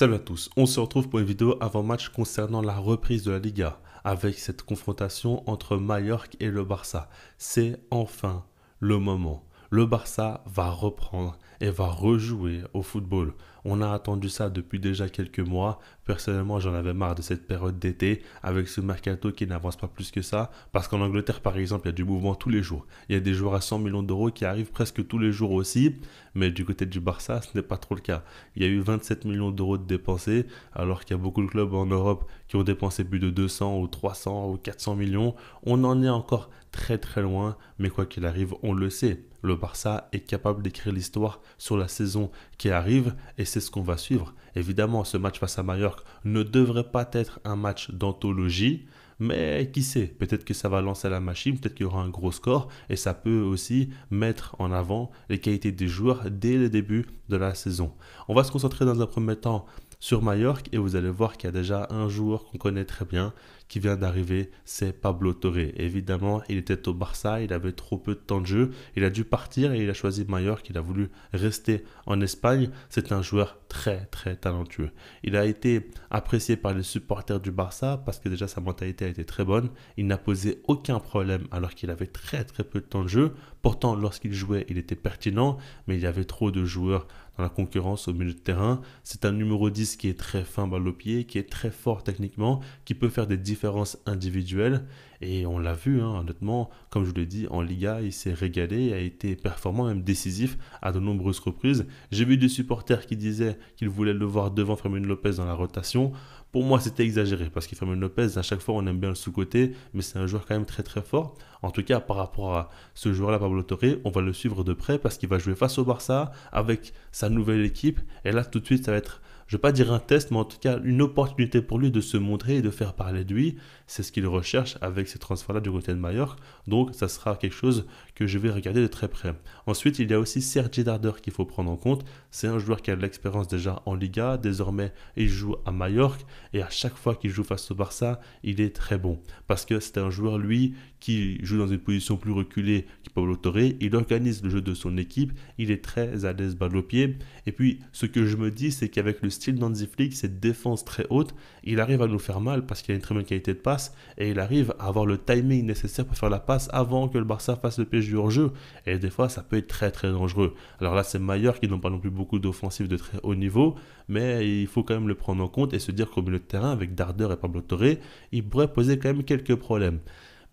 Salut à tous, on se retrouve pour une vidéo avant-match concernant la reprise de la Liga, avec cette confrontation entre Mallorca et le Barça. C'est enfin le moment. Le Barça va reprendre et va rejouer au football. On a attendu ça depuis déjà quelques mois. Personnellement, j'en avais marre de cette période d'été avec ce mercato qui n'avance pas plus que ça. Parce qu'en Angleterre, par exemple, il y a du mouvement tous les jours. Il y a des joueurs à 100 millions d'euros qui arrivent presque tous les jours aussi. Mais du côté du Barça, ce n'est pas trop le cas. Il y a eu 27 millions d'euros de dépensés, alors qu'il y a beaucoup de clubs en Europe qui ont dépensé plus de 200 ou 300 ou 400 millions. On en est encore très très loin, mais quoi qu'il arrive, on le sait. Le Barça est capable d'écrire l'histoire sur la saison qui arrive et c'est ce qu'on va suivre. Évidemment, ce match face à Mallorca ne devrait pas être un match d'anthologie, mais qui sait, peut-être que ça va lancer la machine, peut-être qu'il y aura un gros score et ça peut aussi mettre en avant les qualités des joueurs dès le début de la saison. On va se concentrer dans un premier temps sur Mallorca et vous allez voir qu'il y a déjà un joueur qu'on connaît très bien qui vient d'arriver, c'est Pablo Torre. Évidemment, il était au Barça, il avait trop peu de temps de jeu, il a dû partir et il a choisi Mallorca, il a voulu rester en Espagne. C'est un joueur très très talentueux. Il a été apprécié par les supporters du Barça parce que déjà sa mentalité a été très bonne. Il n'a posé aucun problème alors qu'il avait très très peu de temps de jeu. Pourtant, lorsqu'il jouait, il était pertinent, mais il y avait trop de joueurs dans la concurrence au milieu de terrain. C'est un numéro 10 qui est très fin balle au pied, qui est très fort techniquement, qui peut faire des différences individuelles. Et on l'a vu, hein, honnêtement, comme je vous l'ai dit, en Liga, il s'est régalé, a été performant, même décisif à de nombreuses reprises. J'ai vu des supporters qui disaient qu'ils voulaient le voir devant Fermín López dans la rotation. Pour moi, c'était exagéré parce que Fermín López, à chaque fois, on aime bien le sous-côté, mais c'est un joueur quand même très très fort. En tout cas, par rapport à ce joueur-là, Pablo Torre, on va le suivre de près parce qu'il va jouer face au Barça avec sa nouvelle équipe. Et là, tout de suite, ça va être, je ne vais pas dire un test, mais en tout cas, une opportunité pour lui de se montrer et de faire parler de lui. C'est ce qu'il recherche avec ces transferts-là du côté de Mallorca. Donc, ça sera quelque chose que je vais regarder de très près. Ensuite, il y a aussi Sergi Darder qu'il faut prendre en compte. C'est un joueur qui a de l'expérience déjà en Liga. Désormais, il joue à Mallorca. Et à chaque fois qu'il joue face au Barça, il est très bon. Parce que c'est un joueur, lui, qui joue dans une position plus reculée que Pablo Torre. Il organise le jeu de son équipe. Il est très à l'aise balle au pied. Et puis, ce que je me dis, c'est qu'avec le style d'Hansi Flick, cette défense très haute, il arrive à nous faire mal parce qu'il a une très bonne qualité de passe et il arrive à avoir le timing nécessaire pour faire la passe avant que le Barça fasse le piège du hors-jeu. Et des fois, ça peut être très très dangereux. Alors là, c'est Mallorca qui n'ont pas non plus beaucoup d'offensives de très haut niveau, mais il faut quand même le prendre en compte et se dire qu'au milieu de terrain, avec Darder et Pablo Torre, il pourrait poser quand même quelques problèmes.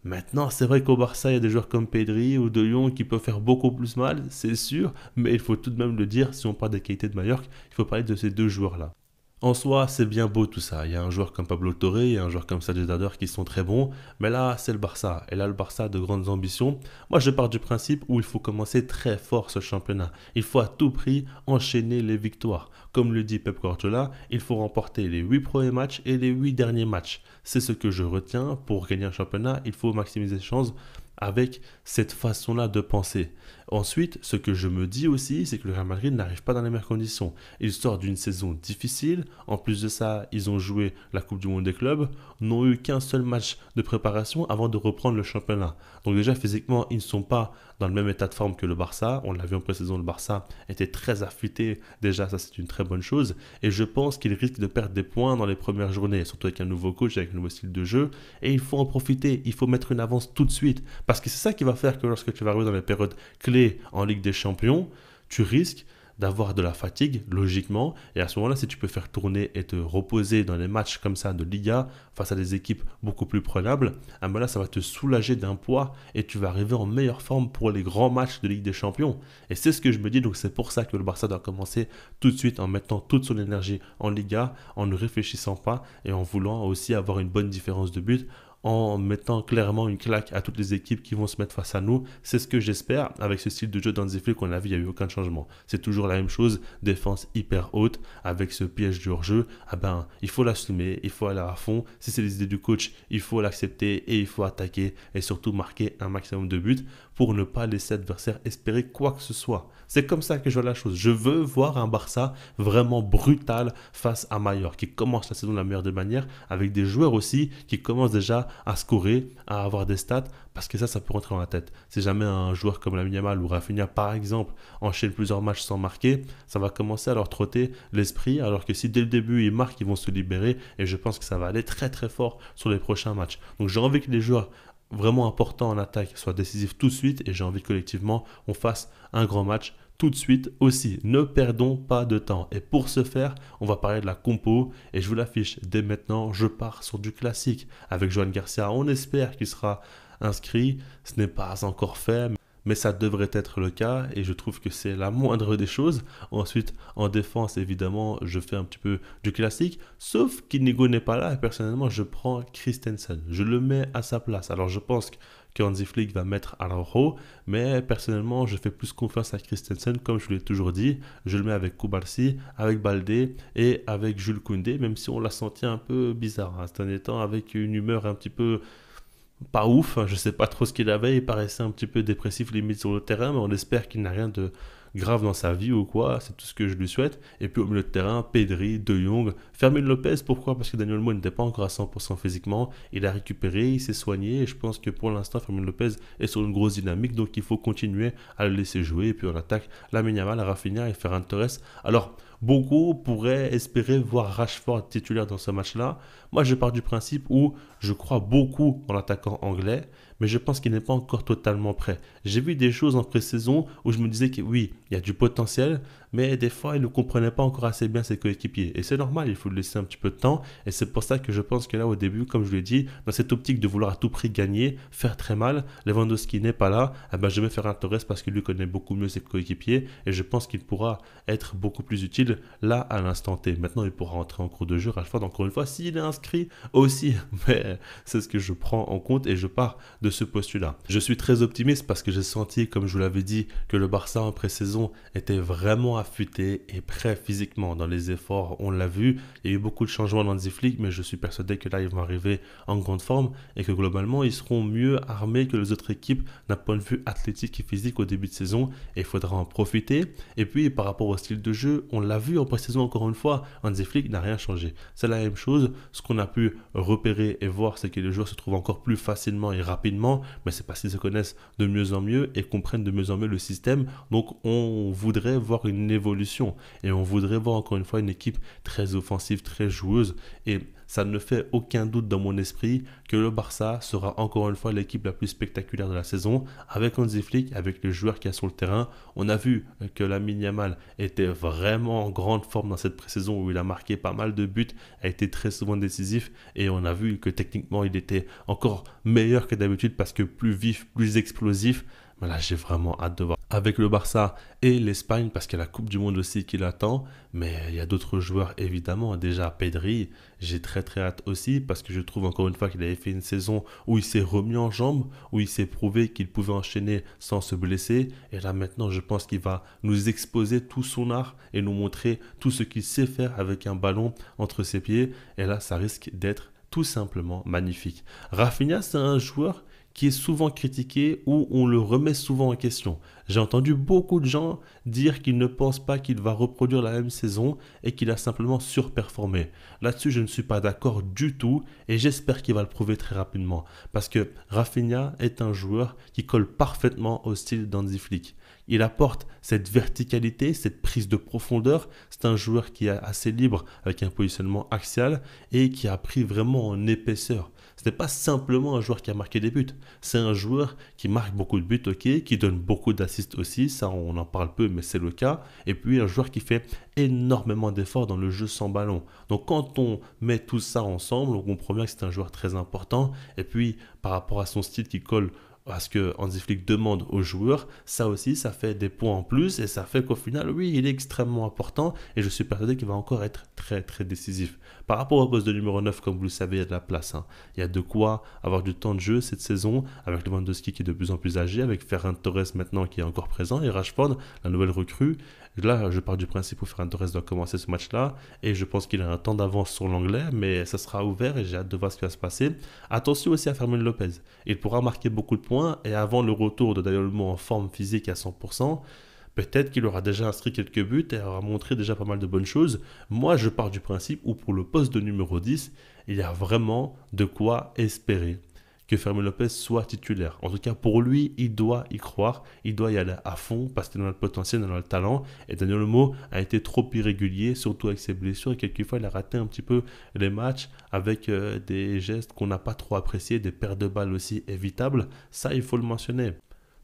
Maintenant, c'est vrai qu'au Barça, il y a des joueurs comme Pedri ou De Jong qui peuvent faire beaucoup plus mal, c'est sûr, mais il faut tout de même le dire, si on parle des qualités de Mallorca, il faut parler de ces deux joueurs-là. En soi, c'est bien beau tout ça. Il y a un joueur comme Pablo Torre, il y a un joueur comme Sergi Darder qui sont très bons. Mais là, c'est le Barça. Et là, le Barça a de grandes ambitions. Moi, je pars du principe où il faut commencer très fort ce championnat. Il faut à tout prix enchaîner les victoires. Comme le dit Pep Guardiola, il faut remporter les 8 premiers matchs et les 8 derniers matchs. C'est ce que je retiens. Pour gagner un championnat, il faut maximiser les chances avec cette façon-là de penser. Ensuite, ce que je me dis aussi, c'est que le Real Madrid n'arrive pas dans les meilleures conditions. Il sort d'une saison difficile. En plus de ça, ils ont joué la Coupe du Monde des clubs, n'ont eu qu'un seul match de préparation avant de reprendre le championnat. Donc déjà, physiquement, ils ne sont pas dans le même état de forme que le Barça. On l'a vu en pré-saison, le Barça était très affûté. Déjà, ça, c'est une très bonne chose. Et je pense qu'ils risquent de perdre des points dans les premières journées, surtout avec un nouveau coach, avec un nouveau style de jeu. Et il faut en profiter. Il faut mettre une avance tout de suite. Parce que c'est ça qui va faire que lorsque tu vas arriver dans les périodes clés en Ligue des Champions, tu risques d'avoir de la fatigue, logiquement. Et à ce moment-là, si tu peux faire tourner et te reposer dans les matchs comme ça de Liga, face à des équipes beaucoup plus prenables, ah ben là, ça va te soulager d'un poids et tu vas arriver en meilleure forme pour les grands matchs de Ligue des Champions. Et c'est ce que je me dis, donc c'est pour ça que le Barça doit commencer tout de suite en mettant toute son énergie en Liga, en ne réfléchissant pas et en voulant aussi avoir une bonne différence de but, en mettant clairement une claque à toutes les équipes qui vont se mettre face à nous. C'est ce que j'espère avec ce style de jeu d'Hansi Flick qu'on a vu, il n'y a eu aucun changement. C'est toujours la même chose, défense hyper haute avec ce piège du hors-jeu. Ah ben, il faut l'assumer, il faut aller à fond. Si c'est les idées du coach, il faut l'accepter et il faut attaquer et surtout marquer un maximum de buts pour ne pas laisser l'adversaire espérer quoi que ce soit. C'est comme ça que je vois la chose. Je veux voir un Barça vraiment brutal face à Mallorca, qui commence la saison de la meilleure des manières, avec des joueurs aussi qui commencent déjà à scorer, à avoir des stats, parce que ça peut rentrer dans la tête. Si jamais un joueur comme Lamine Yamal ou Rafinha, par exemple, enchaîne plusieurs matchs sans marquer, ça va commencer à leur trotter l'esprit, alors que si dès le début ils marquent, ils vont se libérer, et je pense que ça va aller très très fort sur les prochains matchs. Donc j'ai envie que les joueurs vraiment importants en attaque soient décisifs tout de suite, et j'ai envie que collectivement on fasse un grand match tout de suite aussi. Ne perdons pas de temps. Et pour ce faire, on va parler de la compo, et je vous l'affiche dès maintenant. Je pars sur du classique avec Joan Garcia. On espère qu'il sera inscrit. Ce n'est pas encore fait, mais ça devrait être le cas, et je trouve que c'est la moindre des choses. Ensuite, en défense, évidemment, je fais un petit peu du classique, sauf qu'Inigo n'est pas là, et personnellement, je prends Christensen. Je le mets à sa place. Alors, je pense que Hansi Flick va mettre Araujo, mais personnellement, je fais plus confiance à Christensen, comme je vous l'ai toujours dit. Je le mets avec Koubarsi, avec Baldé et avec Jules Koundé, même si on l'a senti un peu bizarre ces derniers temps, avec une humeur un petit peu pas ouf, je sais pas trop ce qu'il avait, il paraissait un petit peu dépressif limite sur le terrain, mais on espère qu'il n'a rien de grave dans sa vie ou quoi, c'est tout ce que je lui souhaite. Et puis au milieu de terrain, Pedri, De Jong, Fermin Lopez, pourquoi? Parce que Daniel Olmo n'était pas encore à 100% physiquement, il a récupéré, il s'est soigné, et je pense que pour l'instant Fermin Lopez est sur une grosse dynamique, donc il faut continuer à le laisser jouer, et puis on attaque Lamine Yamal, Rafinha et Ferran Torres. Alors, beaucoup pourraient espérer voir Rashford titulaire dans ce match-là. Moi, je pars du principe où je crois beaucoup en l'attaquant anglais, mais je pense qu'il n'est pas encore totalement prêt. J'ai vu des choses en pré-saison où je me disais que oui, il y a du potentiel, mais des fois, il ne comprenait pas encore assez bien ses coéquipiers. Et c'est normal, il faut lui laisser un petit peu de temps. Et c'est pour ça que je pense que là, au début, comme je l'ai dit, dans cette optique de vouloir à tout prix gagner, faire très mal, Lewandowski n'est pas là, eh ben, je vais faire un Torres parce qu'il lui connaît beaucoup mieux ses coéquipiers. Et je pense qu'il pourra être beaucoup plus utile là, à l'instant T. Maintenant, il pourra entrer en cours de jeu. Rashford, encore une fois, s'il est inscrit aussi. Mais c'est ce que je prends en compte et je pars de ce postulat. Je suis très optimiste parce que j'ai senti, comme je vous l'avais dit, que le Barça en pré-saison était vraiment affûté et prêt physiquement dans les efforts. On l'a vu, il y a eu beaucoup de changements dans Hansi Flick, mais je suis persuadé que là, ils vont arriver en grande forme et que globalement, ils seront mieux armés que les autres équipes d'un point de vue athlétique et physique au début de saison, et il faudra en profiter. Et puis, par rapport au style de jeu, on l'a vu en pré-saison encore une fois, Hansi Flick n'a rien changé. C'est la même chose. Ce qu'on a pu repérer et voir, c'est que les joueurs se trouvent encore plus facilement et rapidement, mais c'est parce qu'ils se connaissent de mieux en mieux et comprennent de mieux en mieux le système. Donc, on voudrait voir une évolution et on voudrait voir encore une fois une équipe très offensive, très joueuse, et ça ne fait aucun doute dans mon esprit que le Barça sera encore une fois l'équipe la plus spectaculaire de la saison avec Hansi Flick, avec les joueurs qu'il y a sur le terrain. On a vu que Lamine Yamal était vraiment en grande forme dans cette pré-saison où il a marqué pas mal de buts, a été très souvent décisif, et on a vu que techniquement il était encore meilleur que d'habitude parce que plus vif, plus explosif. Mais là, j'ai vraiment hâte de voir avec le Barça et l'Espagne, parce qu'il y a la Coupe du Monde aussi qui l'attend. Mais il y a d'autres joueurs, évidemment. Déjà, Pedri, j'ai très très hâte aussi, parce que je trouve encore une fois qu'il avait fait une saison où il s'est remis en jambes, où il s'est prouvé qu'il pouvait enchaîner sans se blesser. Et là, maintenant, je pense qu'il va nous exposer tout son art et nous montrer tout ce qu'il sait faire avec un ballon entre ses pieds. Et là, ça risque d'être tout simplement magnifique. Rafinha, c'est un joueur qui est souvent critiqué, ou on le remet souvent en question. J'ai entendu beaucoup de gens dire qu'ils ne pensent pas qu'il va reproduire la même saison et qu'il a simplement surperformé. Là-dessus, je ne suis pas d'accord du tout, et j'espère qu'il va le prouver très rapidement, parce que Rafinha est un joueur qui colle parfaitement au style d'Hansi Flick. Il apporte cette verticalité, cette prise de profondeur. C'est un joueur qui est assez libre avec un positionnement axial et qui a pris vraiment en épaisseur. Ce n'est pas simplement un joueur qui a marqué des buts. C'est un joueur qui marque beaucoup de buts, ok, qui donne beaucoup d'assists aussi. Ça, on en parle peu, mais c'est le cas. Et puis, un joueur qui fait énormément d'efforts dans le jeu sans ballon. Donc, quand on met tout ça ensemble, on comprend bien que c'est un joueur très important. Et puis, par rapport à son style qui colle à ce que Hansi Flick demande aux joueurs, ça aussi, ça fait des points en plus, et ça fait qu'au final, oui, il est extrêmement important, et je suis persuadé qu'il va encore être très très décisif. Par rapport au poste de numéro 9, comme vous le savez, il y a de la place. Il y a de quoi avoir du temps de jeu cette saison, avec Lewandowski qui est de plus en plus âgé, avec Ferran Torres maintenant qui est encore présent, et Rashford, la nouvelle recrue. Là, je pars du principe où Ferran Torres doit commencer ce match-là et je pense qu'il a un temps d'avance sur l'anglais, mais ça sera ouvert et j'ai hâte de voir ce qui va se passer. Attention aussi à Fermin Lopez. Il pourra marquer beaucoup de points et avant le retour de Daniel Olmo en forme physique à 100%, peut-être qu'il aura déjà inscrit quelques buts et aura montré déjà pas mal de bonnes choses. Moi, je pars du principe où pour le poste de numéro 10, il y a vraiment de quoi espérer que Fermin Lopez soit titulaire. En tout cas, pour lui, il doit y croire, il doit y aller à fond parce qu'il a le potentiel, il a le talent. Et Daniel Olmo a été trop irrégulier, surtout avec ses blessures. Et quelquefois, il a raté un petit peu les matchs avec des gestes qu'on n'a pas trop appréciés, des pertes de balles aussi évitables. Ça, il faut le mentionner.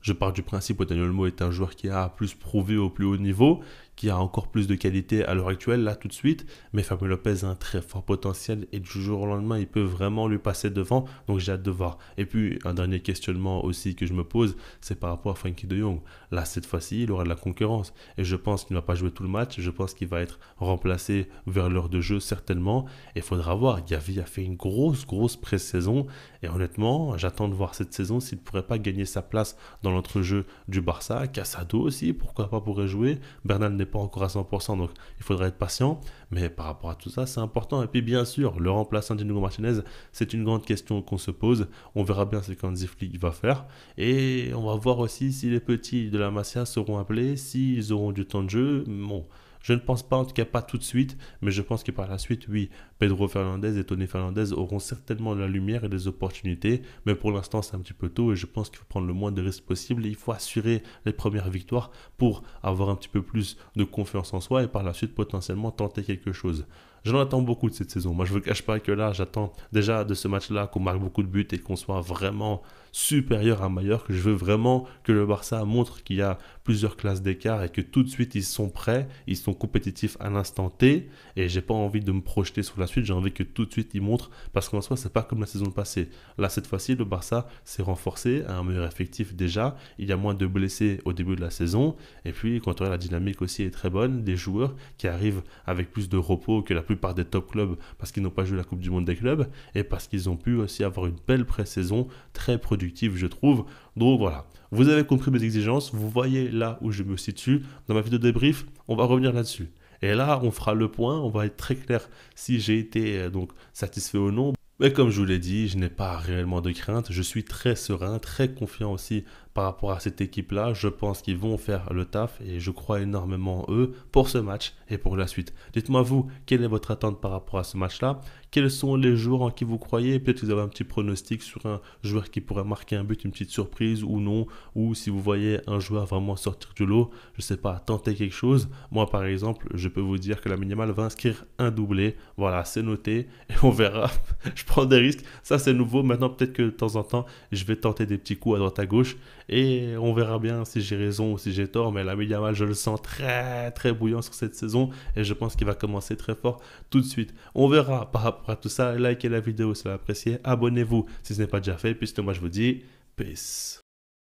Je pars du principe que Daniel Olmo est un joueur qui a plus prouvé au plus haut niveau, qui a encore plus de qualité à l'heure actuelle, là tout de suite, mais Fabio Lopez a un très fort potentiel et du jour au lendemain, il peut vraiment lui passer devant, donc j'ai hâte de voir. Et puis, un dernier questionnement aussi que je me pose, c'est par rapport à Frenkie de Jong. Là, cette fois-ci, il aura de la concurrence et je pense qu'il ne va pas jouer tout le match, je pense qu'il va être remplacé vers l'heure de jeu certainement, et il faudra voir. Gavi a fait une grosse pré-saison et honnêtement, j'attends de voir cette saison s'il ne pourrait pas gagner sa place dans l'entrejeu du Barça. Casado aussi, pourquoi pas pourrait jouer. Bernal n'est pas encore à 100%, donc il faudra être patient. Mais par rapport à tout ça, c'est important. Et puis bien sûr, le remplaçant d'Inigo Martinez, c'est une grande question qu'on se pose. On verra bien ce qu'Hansi Flick va faire. Et on va voir aussi si les petits de la Masia seront appelés, s'ils auront du temps de jeu. Bon, je ne pense pas, en tout cas pas tout de suite, mais je pense que par la suite, oui, Pedro Fernandez et Tony Fernandez auront certainement de la lumière et des opportunités, mais pour l'instant c'est un petit peu tôt et je pense qu'il faut prendre le moins de risques possible et il faut assurer les premières victoires pour avoir un petit peu plus de confiance en soi et par la suite potentiellement tenter quelque chose. J'en attends beaucoup de cette saison. Moi, je ne vous cache pas que là, j'attends déjà de ce match-là qu'on marque beaucoup de buts et qu'on soit vraiment supérieur à Mallorca. Je veux vraiment que le Barça montre qu'il y a plusieurs classes d'écart et que tout de suite, ils sont prêts, ils sont compétitifs à l'instant T. Et j'ai pas envie de me projeter sur la suite. J'ai envie que tout de suite, ils montrent parce qu'en soi, c'est pas comme la saison passée. Là, cette fois-ci, le Barça s'est renforcé, a un meilleur effectif déjà. Il y a moins de blessés au début de la saison. Et puis, quand on regarde, la dynamique aussi est très bonne. Des joueurs qui arrivent avec plus de repos que la plupart des top clubs parce qu'ils n'ont pas joué la Coupe du Monde des clubs et parce qu'ils ont pu aussi avoir une belle pré-saison très productive, je trouve. Donc voilà, vous avez compris mes exigences, vous voyez là où je me situe. Dans ma vidéo de débrief, on va revenir là-dessus. Et là, on fera le point, on va être très clair si j'ai été donc satisfait ou non. Mais comme je vous l'ai dit, je n'ai pas réellement de crainte. Je suis très serein, très confiant aussi par rapport à cette équipe-là. Je pense qu'ils vont faire le taf et je crois énormément en eux pour ce match et pour la suite. Dites-moi vous, quelle est votre attente par rapport à ce match-là? Quels sont les joueurs en qui vous croyez? Peut-être que vous avez un petit pronostic sur un joueur qui pourrait marquer un but, une petite surprise ou non. Ou si vous voyez un joueur vraiment sortir du lot, je ne sais pas, tenter quelque chose. Moi, par exemple, je peux vous dire que la Yamal va inscrire un doublé. Voilà, c'est noté et on verra. Je prends des risques. Ça, c'est nouveau. Maintenant, peut-être que de temps en temps, je vais tenter des petits coups à droite à gauche et on verra bien si j'ai raison ou si j'ai tort. Mais la Yamal, je le sens très bouillant sur cette saison et je pense qu'il va commencer très fort tout de suite. On verra par rapport à tout ça. Likez la vidéo si vous l'avez apprécié. Abonnez-vous si ce n'est pas déjà fait. Puisque moi, je vous dis peace.